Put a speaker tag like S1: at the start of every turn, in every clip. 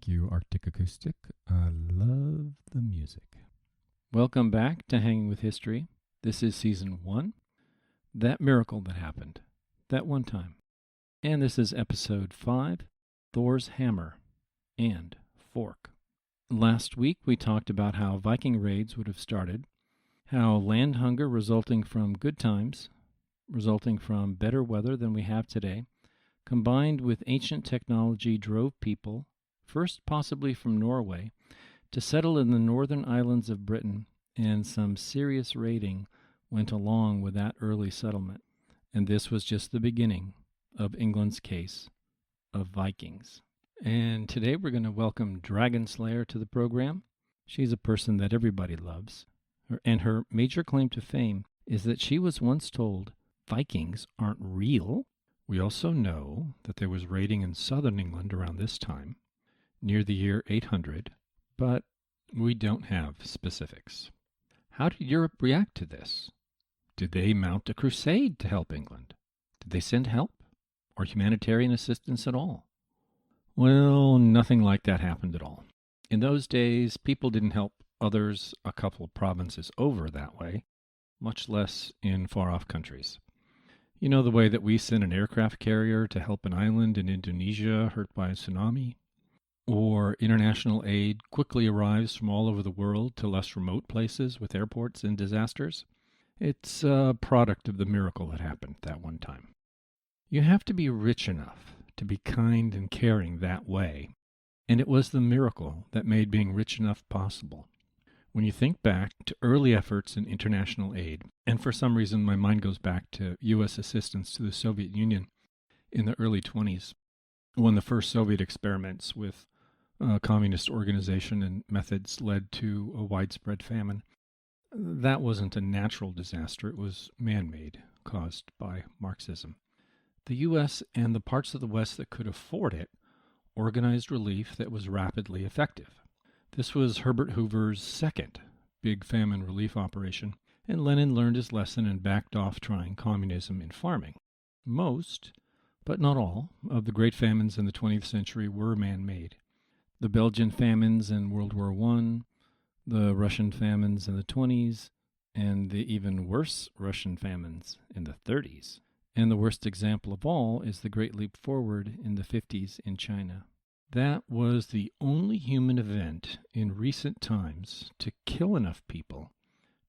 S1: Thank you, Arctic Acoustic. I love the music.
S2: Welcome back to Hanging with History. This is Season 1, That Miracle That Happened, That One Time. And this is Episode 5, Thor's Hammer and Fork. Last week we talked about how Viking raids would have started, how land hunger resulting from good times, resulting from better weather than we have today, combined with ancient technology drove people, first possibly from Norway, to settle in the northern islands of Britain, and some serious raiding went along with that early settlement. And this was just the beginning of England's case of Vikings. And today we're going to welcome Dragonslayer to the program. She's a person that everybody loves, and her major claim to fame is that she was once told, Vikings aren't real. We also know that there was raiding in southern England around this time, near the year 800, but we don't have specifics. How did Europe react to this? Did they mount a crusade to help England? Did they send help or humanitarian assistance at all? Well, nothing like that happened at all. In those days, people didn't help others a couple of provinces over that way, much less in far-off countries. You know the way that we send an aircraft carrier to help an island in Indonesia hurt by a tsunami? Or international aid quickly arrives from all over the world to less remote places with airports and disasters? It's a product of the miracle that happened that one time. You have to be rich enough to be kind and caring that way, and it was the miracle that made being rich enough possible. When you think back to early efforts in international aid, and for some reason my mind goes back to U.S. assistance to the Soviet Union in the early 1920s, when the first Soviet experiments with communist organization and methods led to a widespread famine. That wasn't a natural disaster, it was man-made, caused by Marxism. The U.S. and the parts of the West that could afford it organized relief that was rapidly effective. This was Herbert Hoover's second big famine relief operation, and Lenin learned his lesson and backed off trying communism in farming. Most, but not all, of the great famines in the 20th century were man-made. The Belgian famines in World War I, the Russian famines in the 20s, and the even worse Russian famines in the 30s. And the worst example of all is the Great Leap Forward in the 50s in China. That was the only human event in recent times to kill enough people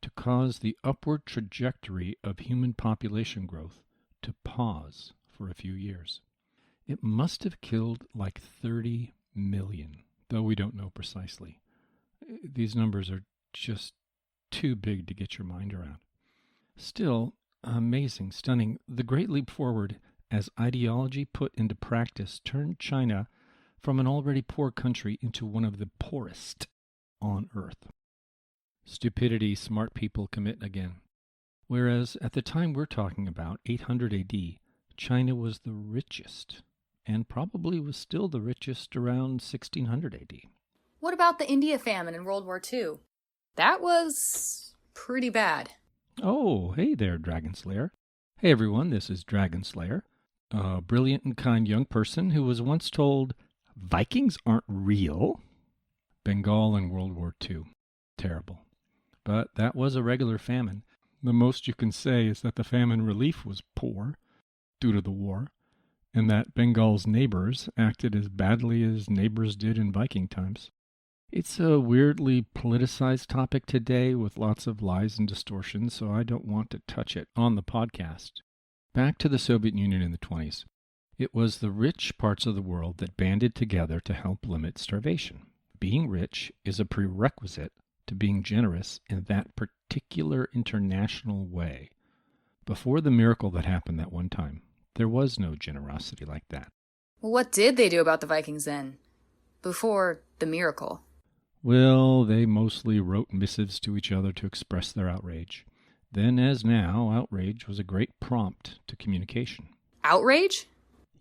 S2: to cause the upward trajectory of human population growth to pause for a few years. It must have killed like 30 million, though we don't know precisely. These numbers are just too big to get your mind around. Still, amazing, stunning. The Great Leap Forward, as ideology put into practice, turned China from an already poor country into one of the poorest on earth. Stupidity smart people commit again. Whereas at the time we're talking about, 800 AD, China was the richest, and probably was still the richest around 1600 AD.
S3: What about the India famine in World War II? That was pretty bad.
S2: Oh, hey there, Dragonslayer. Hey everyone, this is Dragonslayer, a brilliant and kind young person who was once told, Vikings aren't real. Bengal in World War II. Terrible. But that was a regular famine. The most you can say is that the famine relief was poor due to the war, and that Bengal's neighbors acted as badly as neighbors did in Viking times. It's a weirdly politicized topic today with lots of lies and distortion, so I don't want to touch it on the podcast. Back to the Soviet Union in the 1920s. It was the rich parts of the world that banded together to help limit starvation. Being rich is a prerequisite to being generous in that particular international way. Before the miracle that happened that one time, there was no generosity like that.
S3: Well, what did they do about the Vikings then? Before the miracle?
S2: Well, they mostly wrote missives to each other to express their outrage. Then, as now, outrage was a great prompt to communication.
S3: Outrage?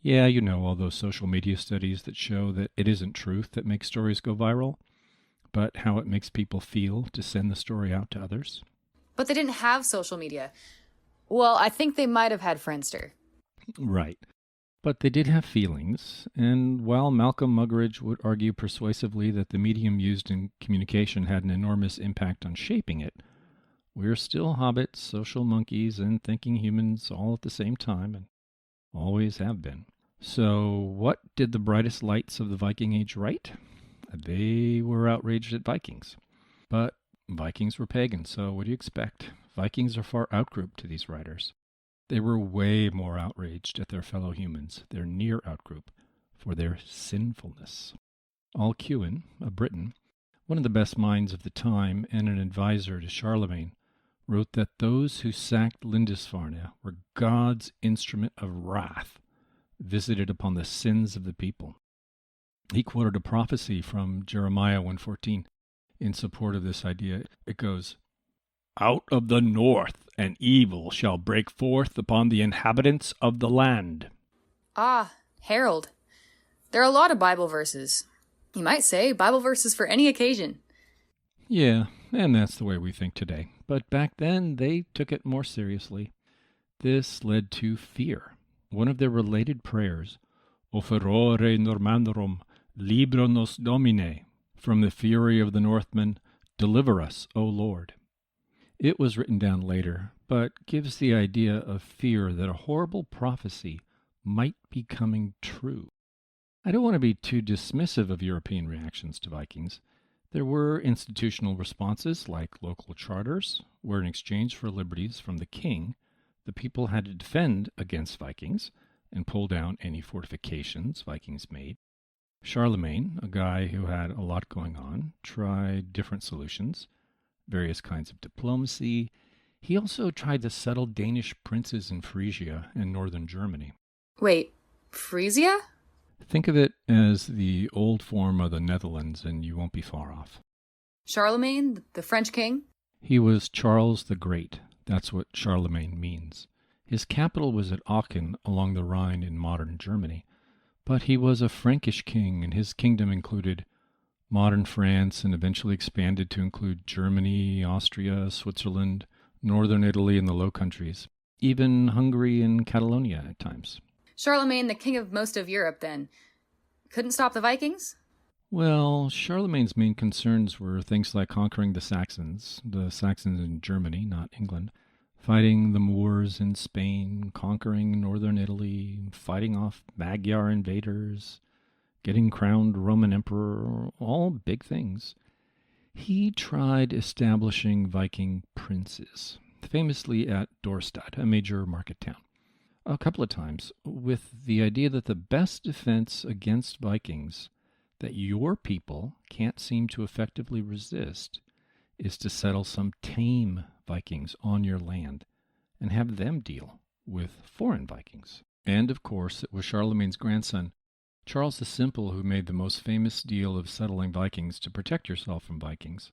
S2: Yeah, you know, all those social media studies that show that it isn't truth that makes stories go viral, but how it makes people feel to send the story out to others.
S3: But they didn't have social media. Well, I think they might have had Friendster.
S2: Right. But they did have feelings, and while Malcolm Muggeridge would argue persuasively that the medium used in communication had an enormous impact on shaping it, we're still hobbits, social monkeys, and thinking humans all at the same time, and always have been. So what did the brightest lights of the Viking Age write? They were outraged at Vikings. But Vikings were pagan, so what do you expect? Vikings are far outgroup to these writers. They were way more outraged at their fellow humans, their near outgroup, for their sinfulness. Alcuin, a Briton, one of the best minds of the time and an advisor to Charlemagne, wrote that those who sacked Lindisfarne were God's instrument of wrath, visited upon the sins of the people. He quoted a prophecy from Jeremiah 1:14 in support of this idea. It goes, "Out of the north an evil shall break forth upon the inhabitants of the land."
S3: Ah, Harold. There are a lot of Bible verses. You might say Bible verses for any occasion.
S2: Yeah, and that's the way we think today. But back then, they took it more seriously. This led to fear. One of their related prayers, O furore Normandorum, libero nos Domine, from the fury of the Northmen, deliver us, O Lord. It was written down later, but gives the idea of fear that a horrible prophecy might be coming true. I don't want to be too dismissive of European reactions to Vikings. There were institutional responses like local charters, where in exchange for liberties from the king, the people had to defend against Vikings and pull down any fortifications Vikings made. Charlemagne, a guy who had a lot going on, tried different solutions, various kinds of diplomacy. He also tried to settle Danish princes in Frisia and northern Germany.
S3: Wait, Frisia?
S2: Think of it as the old form of the Netherlands, and you won't be far off.
S3: Charlemagne, the French king?
S2: He was Charles the Great. That's what Charlemagne means. His capital was at Aachen along the Rhine in modern Germany. But he was a Frankish king, and his kingdom included modern France and eventually expanded to include Germany, Austria, Switzerland, northern Italy, and the Low Countries, even Hungary and Catalonia at times.
S3: Charlemagne, the king of most of Europe, then. Couldn't stop the Vikings?
S2: Well, Charlemagne's main concerns were things like conquering the Saxons in Germany, not England, fighting the Moors in Spain, conquering northern Italy, fighting off Magyar invaders, getting crowned Roman emperor, all big things. He tried establishing Viking princes, famously at Dorstad, a major market town, a couple of times, with the idea that the best defense against Vikings that your people can't seem to effectively resist is to settle some tame Vikings on your land and have them deal with foreign Vikings. And, of course, it was Charlemagne's grandson, Charles the Simple, who made the most famous deal of settling Vikings to protect yourself from Vikings.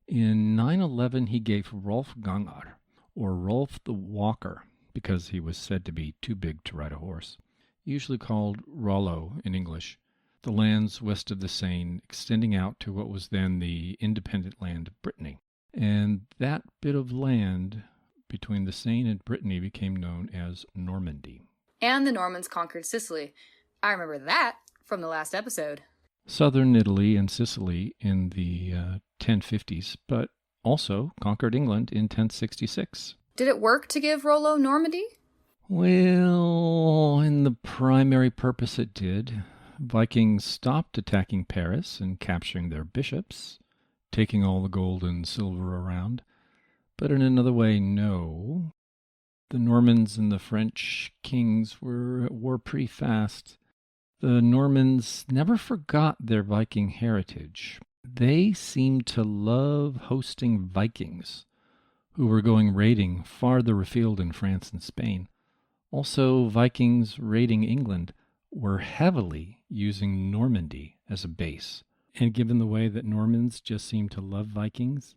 S2: In 911, he gave Rolf Gangar, or Rolf the Walker, because he was said to be too big to ride a horse, usually called Rollo in English, the lands west of the Seine, extending out to what was then the independent land of Brittany. And that bit of land between the Seine and Brittany became known as Normandy.
S3: And the Normans conquered Sicily. I remember that from the last episode.
S2: Southern Italy and Sicily in the 1050s, but also conquered England in 1066.
S3: Did it work to give Rollo Normandy?
S2: Well, in the primary purpose it did. Vikings stopped attacking Paris and capturing their bishops, taking all the gold and silver around. But in another way, no. The Normans and the French kings were at war pretty fast. The Normans never forgot their Viking heritage. They seemed to love hosting Vikings, who were going raiding farther afield in France and Spain. Also, Vikings raiding England were heavily using Normandy as a base. And given the way that Normans just seemed to love Vikings,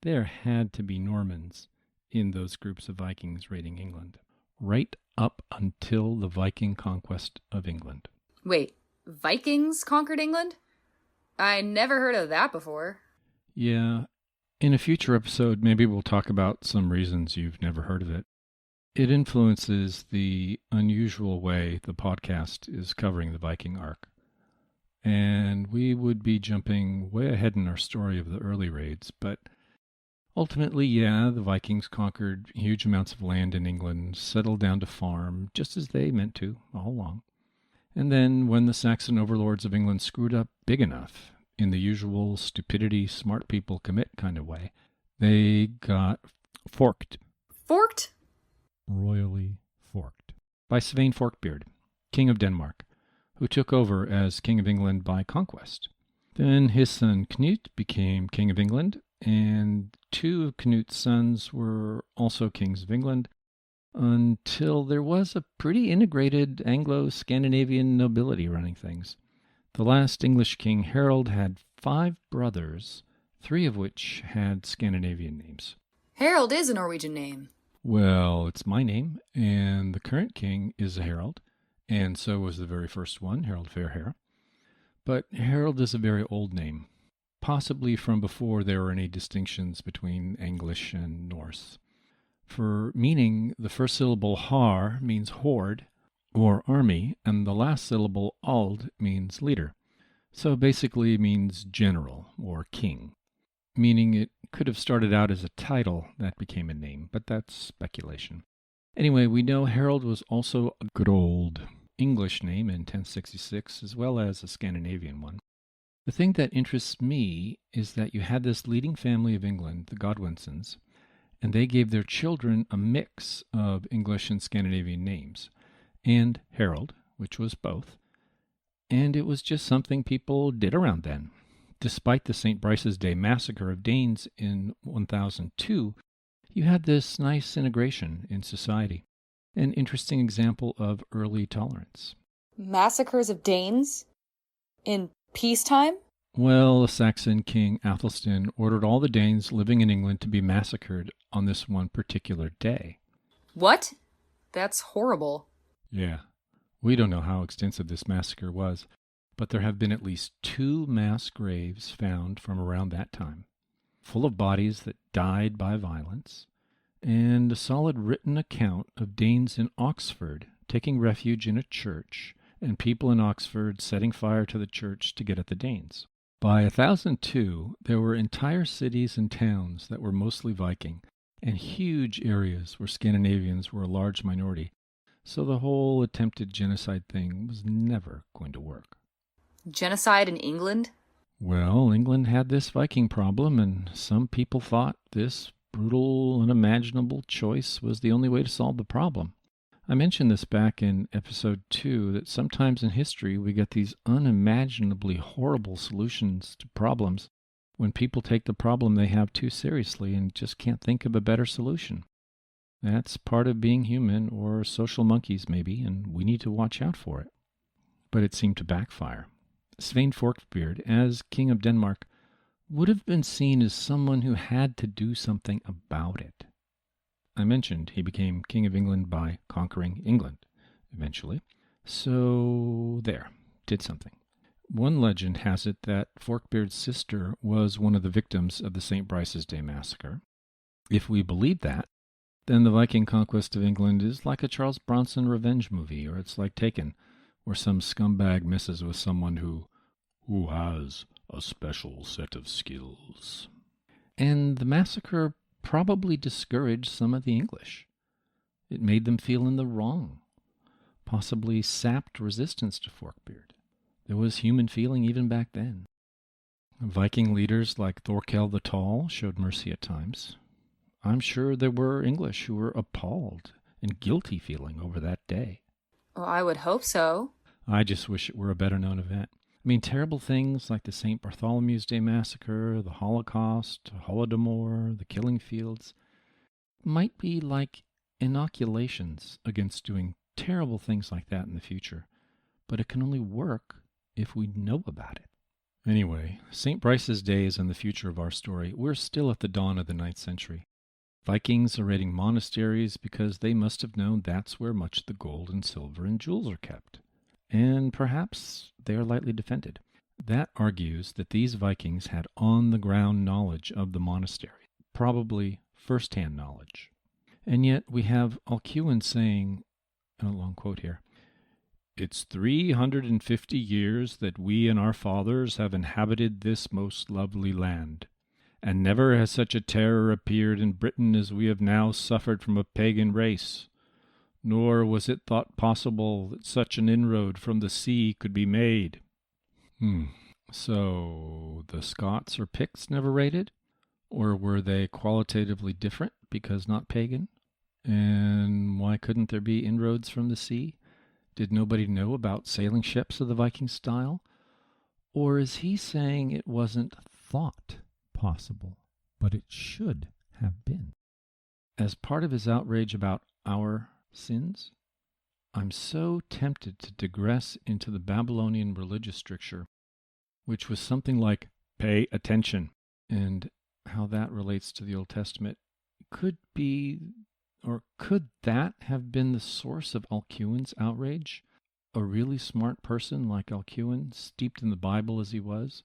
S2: there had to be Normans in those groups of Vikings raiding England, right up until the Viking conquest of England.
S3: Wait, Vikings conquered England? I never heard of that before.
S2: Yeah, in a future episode, maybe we'll talk about some reasons you've never heard of it. It influences the unusual way the podcast is covering the Viking arc. And we would be jumping way ahead in our story of the early raids, but ultimately, yeah, the Vikings conquered huge amounts of land in England, settled down to farm, just as they meant to all along. And then when the Saxon overlords of England screwed up big enough, in the usual stupidity, smart people commit kind of way, they got forked.
S3: Forked?
S1: Royally forked.
S2: By Svein Forkbeard, King of Denmark, who took over as King of England by conquest. Then his son Knut became King of England, and two of Knut's sons were also kings of England, until there was a pretty integrated Anglo-Scandinavian nobility running things. The last English king, Harold, had 5 brothers, 3 of which had Scandinavian names.
S3: Harold is a Norwegian name.
S2: Well, it's my name, and the current king is a Harold, and so was the very first one, Harold Fairhair. But Harold is a very old name, possibly from before there were any distinctions between English and Norse. For meaning, the first syllable har means horde or army, and the last syllable ald means leader. So basically it means general or king, meaning it could have started out as a title that became a name, but that's speculation. Anyway, we know Harold was also a good old English name in 1066, as well as a Scandinavian one. The thing that interests me is that you had this leading family of England, the Godwinsons, and they gave their children a mix of English and Scandinavian names, and Harold, which was both, and it was just something people did around then. Despite the St. Brice's Day massacre of Danes in 1002, you had this nice integration in society, an interesting example of early tolerance.
S3: Massacres of Danes? In peacetime?
S2: Well, the Saxon king Athelstan ordered all the Danes living in England to be massacred on this one particular day.
S3: What? That's horrible.
S2: Yeah. We don't know how extensive this massacre was, but there have been at least 2 mass graves found from around that time, full of bodies that died by violence, and a solid written account of Danes in Oxford taking refuge in a church and people in Oxford setting fire to the church to get at the Danes. By 1002, there were entire cities and towns that were mostly Viking, and huge areas where Scandinavians were a large minority, so the whole attempted genocide thing was never going to work.
S3: Genocide in England?
S2: Well, England had this Viking problem, and some people thought this brutal, unimaginable choice was the only way to solve the problem. I mentioned this back in episode 2, that sometimes in history we get these unimaginably horrible solutions to problems when people take the problem they have too seriously and just can't think of a better solution. That's part of being human, or social monkeys maybe, and we need to watch out for it. But it seemed to backfire. Svein Forkbeard, as King of Denmark, would have been seen as someone who had to do something about it. I mentioned he became King of England by conquering England, eventually. So there, did something. One legend has it that Forkbeard's sister was one of the victims of the St. Brice's Day massacre. If we believe that, then the Viking conquest of England is like a Charles Bronson revenge movie, or it's like Taken, where some scumbag messes with someone who has a special set of skills. And the massacre probably discouraged some of the English. It made them feel in the wrong, possibly sapped resistance to Forkbeard. There was human feeling even back then. Viking leaders like Thorkel the Tall showed mercy at times. I'm sure there were English who were appalled and guilty feeling over that day.
S3: Well, I would hope so.
S2: I just wish it were a better known event. I mean, terrible things like the St. Bartholomew's Day massacre, the Holocaust, Holodomor, the killing fields, might be like inoculations against doing terrible things like that in the future. But it can only work if we know about it. Anyway, St. Brice's Day is in the future of our story. We're still at the dawn of the 9th century. Vikings are raiding monasteries because they must have known that's where much of the gold and silver and jewels are kept. And perhaps they are lightly defended. That argues that these Vikings had on-the-ground knowledge of the monastery, probably first-hand knowledge. And yet we have Alcuin saying, and a long quote here, "It's 350 years that we and our fathers have inhabited this most lovely land, and never has such a terror appeared in Britain as we have now suffered from a pagan race. Nor was it thought possible that such an inroad from the sea could be made." So the Scots or Picts never raided? Or were they qualitatively different because not pagan? And why couldn't there be inroads from the sea? Did nobody know about sailing ships of the Viking style? Or is he saying it wasn't thought possible, but it should have been? As part of his outrage about our sins, I'm so tempted to digress into the Babylonian religious stricture, which was something like, pay attention, and how that relates to the Old Testament. Could that have been the source of Alcuin's outrage? A really smart person like Alcuin, steeped in the Bible as he was,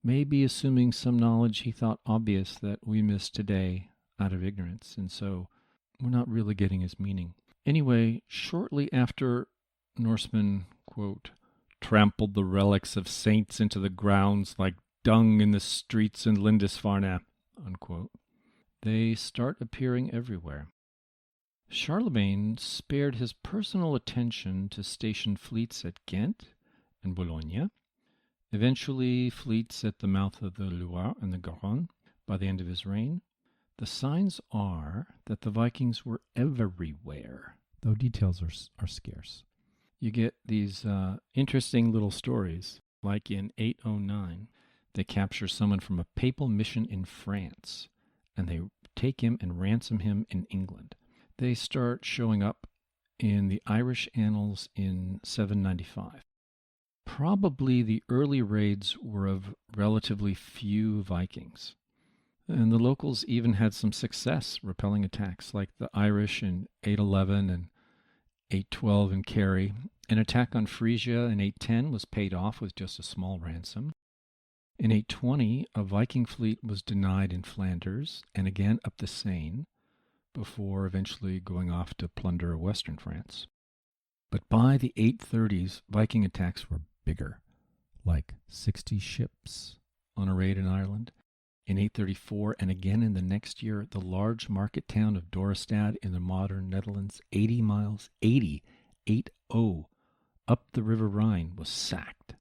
S2: maybe assuming some knowledge he thought obvious that we miss today out of ignorance, and so we're not really getting his meaning. Anyway, shortly after Norsemen, quote, trampled the relics of saints into the grounds like dung in the streets in Lindisfarne, unquote, they start appearing everywhere. Charlemagne spared his personal attention to station fleets at Ghent and Boulogne, eventually fleets at the mouth of the Loire and the Garonne by the end of his reign. The signs are that the Vikings were everywhere, though details are scarce. You get these interesting little stories, like in 809, they capture someone from a papal mission in France, and they take him and ransom him in England. They start showing up in the Irish annals in 795. Probably the early raids were of relatively few Vikings. And the locals even had some success repelling attacks, like the Irish in 811 and 812 in Kerry. An attack on Frisia in 810 was paid off with just a small ransom. In 820, a Viking fleet was denied in Flanders, and again up the Seine, before eventually going off to plunder western France. But by the 830s, Viking attacks were bigger, like 60 ships on a raid in Ireland. In 834, and again in the next year, the large market town of Dorestad in the modern Netherlands, 80 miles, 80, up the River Rhine, was sacked.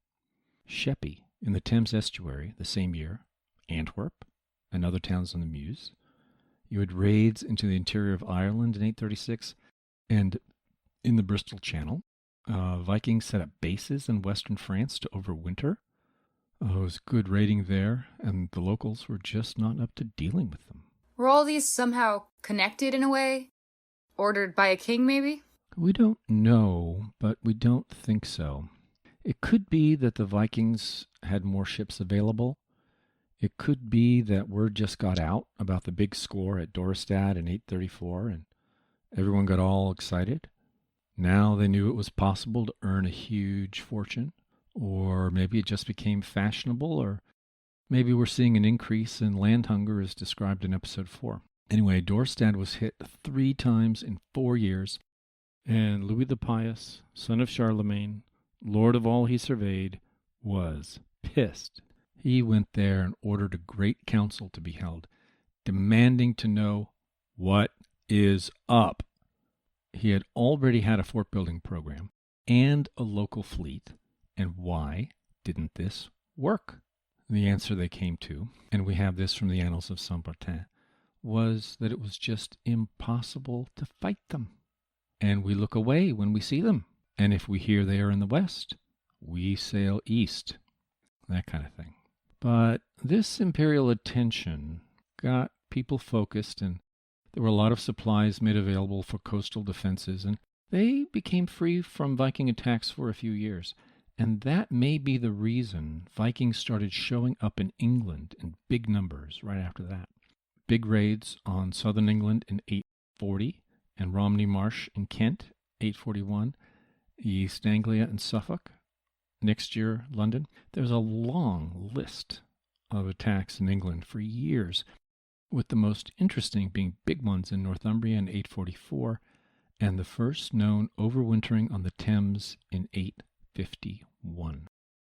S2: Sheppey, in the Thames estuary, the same year, Antwerp, and other towns on the Meuse. You had raids into the interior of Ireland in 836, and in the Bristol Channel, Vikings set up bases in western France to overwinter. It was good raiding there, and the locals were just not up to dealing with them.
S3: Were all these somehow connected in a way? Ordered by a king, maybe?
S2: We don't know, but we don't think so. It could be that the Vikings had more ships available. It could be that word just got out about the big score at Dorestad in 834, and everyone got all excited. Now they knew it was possible to earn a huge fortune. Or maybe it just became fashionable, or maybe we're seeing an increase in land hunger as described in episode 4. Anyway, Dorestad was hit 3 times in 4 years, and Louis the Pious, son of Charlemagne, lord of all he surveyed, was pissed. He went there and ordered a great council to be held, demanding to know what is up. He had already had a fort-building program and a local fleet. And why didn't this work? The answer they came to, and we have this from the Annals of Saint-Martin, was that it was just impossible to fight them. And we look away when we see them. And if we hear they are in the west, we sail east. That kind of thing. But this imperial attention got people focused, and there were a lot of supplies made available for coastal defenses, and they became free from Viking attacks for a few years. And that may be the reason Vikings started showing up in England in big numbers right after that. Big raids on southern England in 840, and Romney Marsh in Kent, 841, East Anglia and Suffolk. Next year, London. There's a long list of attacks in England for years, with the most interesting being big ones in Northumbria in 844, and the first known overwintering on the Thames in 851.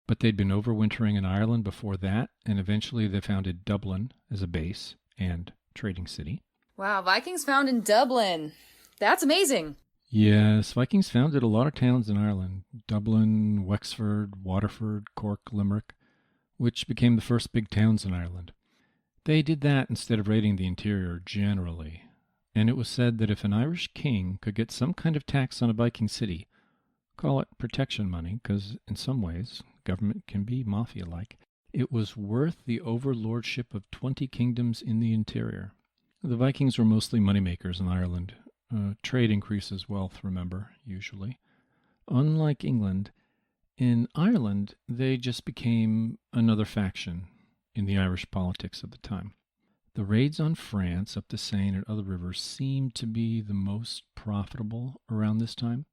S2: But they'd been overwintering in Ireland before that, and eventually they founded Dublin as a base and trading city.
S3: Wow, Vikings found in Dublin. That's amazing.
S2: Yes, Vikings founded a lot of towns in Ireland. Dublin, Wexford, Waterford, Cork, Limerick, which became the first big towns in Ireland. They did that instead of raiding the interior generally, and it was said that if an Irish king could get some kind of tax on a Viking city, call it protection money, because in some ways government can be mafia-like, it was worth the overlordship of 20 kingdoms in the interior. The Vikings were mostly moneymakers in Ireland. Trade increases wealth, remember, usually. Unlike England, in Ireland, they just became another faction in the Irish politics of the time. The raids on France up the Seine and other rivers seemed to be the most profitable around this time.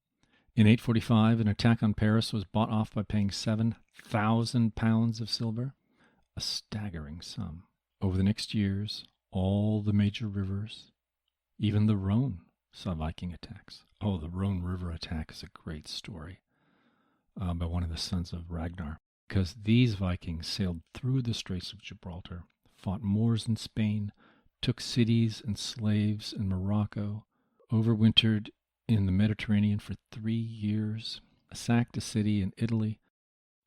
S2: In 845, an attack on Paris was bought off by paying 7,000 pounds of silver, a staggering sum. Over the next years, all the major rivers, even the Rhone, saw Viking attacks. Oh, the Rhone River attack is a great story by one of the sons of Ragnar, because these Vikings sailed through the Straits of Gibraltar, fought Moors in Spain, took cities and slaves in Morocco, overwintered in the Mediterranean for 3 years, sacked a city in Italy.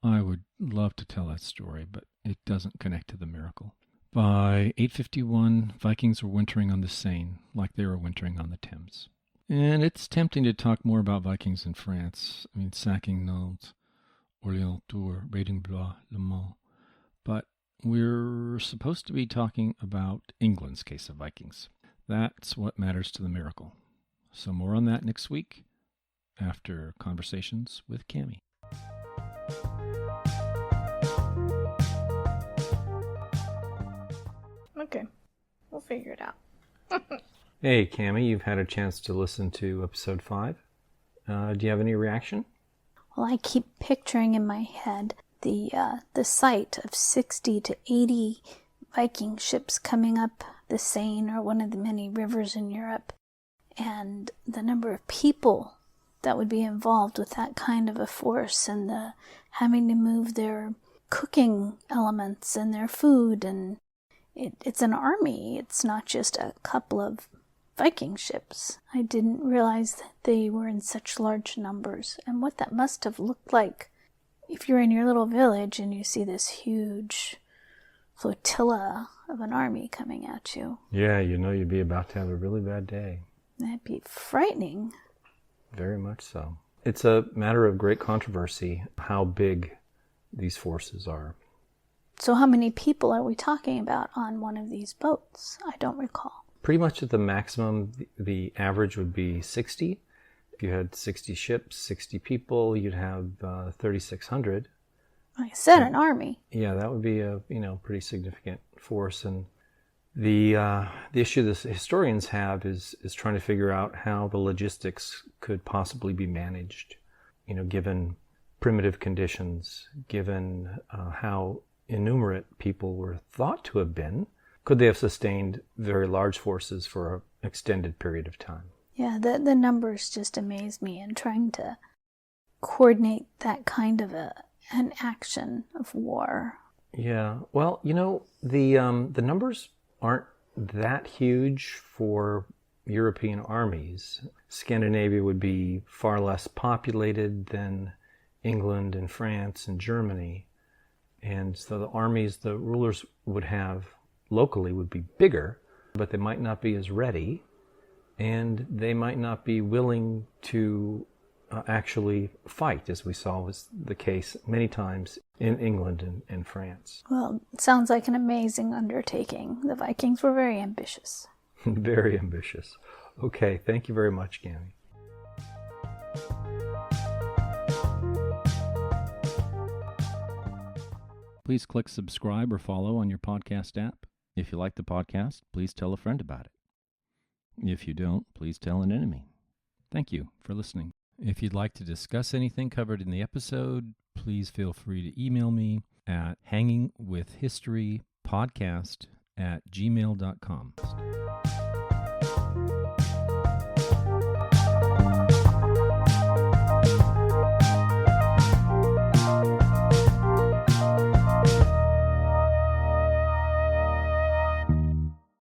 S2: I would love to tell that story, but it doesn't connect to the miracle. By 851, Vikings were wintering on the Seine, like they were wintering on the Thames. And it's tempting to talk more about Vikings in France. I mean, sacking Nantes, Orléans, Tours, raiding Blois, Le Mans. But we're supposed to be talking about England's case of Vikings. That's what matters to the miracle. So more on that next week, after conversations with Cammie.
S4: Okay, we'll figure it out.
S2: Hey, Cammie, you've had a chance to listen to episode 5. Do you have any reaction?
S4: Well, I keep picturing in my head the sight of 60 to 80 Viking ships coming up the Seine or one of the many rivers in Europe, and the number of people that would be involved with that kind of a force, and the having to move their cooking elements and their food, and it's an army. It's not just a couple of Viking ships. I didn't realize that they were in such large numbers, and what that must have looked like if you're in your little village and you see this huge flotilla of an army coming at you.
S2: Yeah, you know you'd be about to have a really bad day.
S4: That'd be frightening.
S2: Very much so. It's a matter of great controversy how big these forces are.
S4: So how many people are we talking about on one of these boats? I don't recall.
S2: Pretty much at the maximum, the average would be 60. If you had 60 ships, 60 people, you'd have 3,600.
S4: Like I said, an army.
S2: Yeah, that would be a pretty significant force. And the issue the historians have is trying to figure out how the logistics could possibly be managed. Given primitive conditions, given how innumerate people were thought to have been, could they have sustained very large forces for an extended period of time?
S4: Yeah, the numbers just amaze me in trying to coordinate that kind of an action of war.
S2: Yeah, well, the numbers aren't that huge for European armies. Scandinavia would be far less populated than England and France and Germany. And so the armies the rulers would have locally would be bigger, but they might not be as ready, and they might not be willing to actually fight, as we saw was the case many times in England and France.
S4: Well, it sounds like an amazing undertaking. The Vikings were very ambitious.
S2: Very ambitious. Okay, thank you very much, Cammie. Please click subscribe or follow on your podcast app. If you like the podcast, please tell a friend about it. If you don't, please tell an enemy. Thank you for listening. If you'd like to discuss anything covered in the episode, please feel free to email me at hangingwithhistorypodcast at gmail.com.